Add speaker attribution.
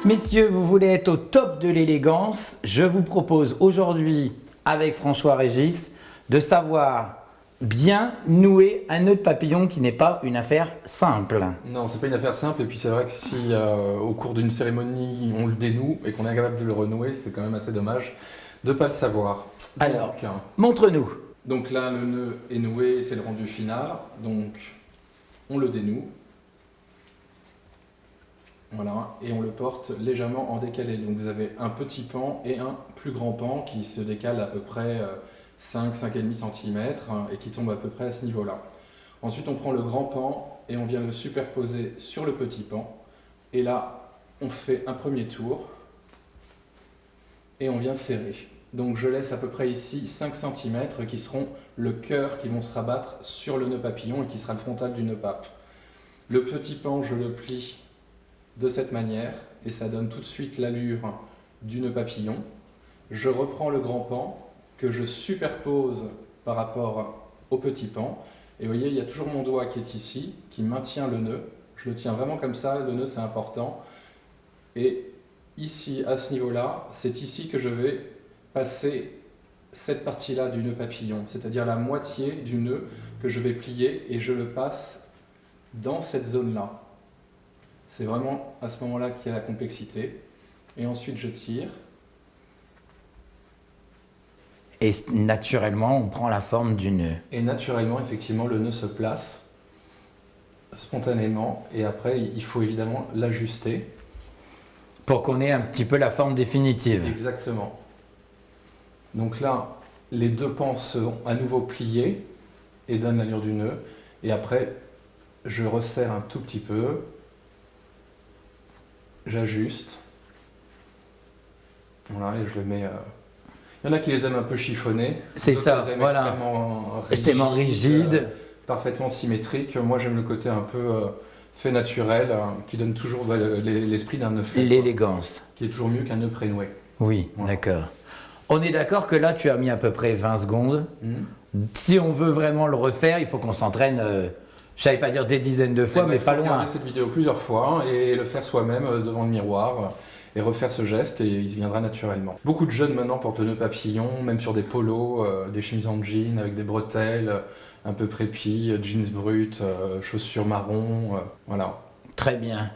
Speaker 1: Messieurs, vous voulez être au top de l'élégance, je vous propose aujourd'hui, avec François-Régis, de savoir bien nouer un nœud de papillon qui n'est pas une affaire simple.
Speaker 2: Non, c'est pas une affaire simple, et puis c'est vrai que si au cours d'une cérémonie on le dénoue et qu'on est incapable de le renouer, c'est quand même assez dommage de ne pas le savoir.
Speaker 1: Alors, montre-nous.
Speaker 2: Donc là, le nœud est noué, c'est le rendu final, donc on le dénoue. Voilà, et on le porte légèrement en décalé. Donc vous avez un petit pan et un plus grand pan qui se décale à peu près 5-5,5 cm et qui tombe à peu près à ce niveau-là. Ensuite, on prend le grand pan et on vient le superposer sur le petit pan. Et là, on fait un premier tour et on vient serrer. Donc je laisse à peu près ici 5 cm qui seront le cœur qui vont se rabattre sur le nœud papillon et qui sera le frontal du nœud pape. Le petit pan, je le plie de cette manière et ça donne tout de suite l'allure du nœud papillon. Je reprends le grand pan que je superpose par rapport au petit pan et vous voyez, il y a toujours mon doigt qui est ici, qui maintient le nœud. Je le tiens vraiment comme ça, le nœud c'est important. Et ici, à ce niveau-là, c'est ici que je vais passer cette partie-là du nœud papillon, c'est-à-dire la moitié du nœud que je vais plier et je le passe dans cette zone-là. C'est vraiment à ce moment-là qu'il y a la complexité. Et ensuite, je tire.
Speaker 1: Et naturellement, on prend la forme du nœud.
Speaker 2: Et naturellement, effectivement, le nœud se place spontanément. Et après, il faut évidemment l'ajuster.
Speaker 1: Pour qu'on ait un petit peu la forme définitive.
Speaker 2: Exactement. Donc là, les deux pans sont à nouveau pliés et donnent l'allure du nœud. Et après, je resserre un tout petit peu. J'ajuste. Voilà, et je le mets. Il y en a qui les aiment un peu chiffonnés.
Speaker 1: C'est ça, voilà. Extrêmement rigide.
Speaker 2: Parfaitement symétrique. Moi, j'aime le côté un peu fait naturel, qui donne toujours l'esprit d'un nœud fait.
Speaker 1: L'élégance.
Speaker 2: Qui est toujours mieux qu'un nœud prénoué.
Speaker 1: Oui, voilà. D'accord. On est d'accord que là, tu as mis à peu près 20 secondes. Si on veut vraiment le refaire, il faut qu'on s'entraîne. Je ne savais pas dire des dizaines de fois, mais pas loin. Il faut
Speaker 2: regarder cette vidéo plusieurs fois et le faire soi-même devant le miroir et refaire ce geste et il viendra naturellement. Beaucoup de jeunes maintenant portent le nœud papillon, même sur des polos, des chemises en jean avec des bretelles, un peu prépi, jeans bruts, chaussures marron, voilà.
Speaker 1: Très bien.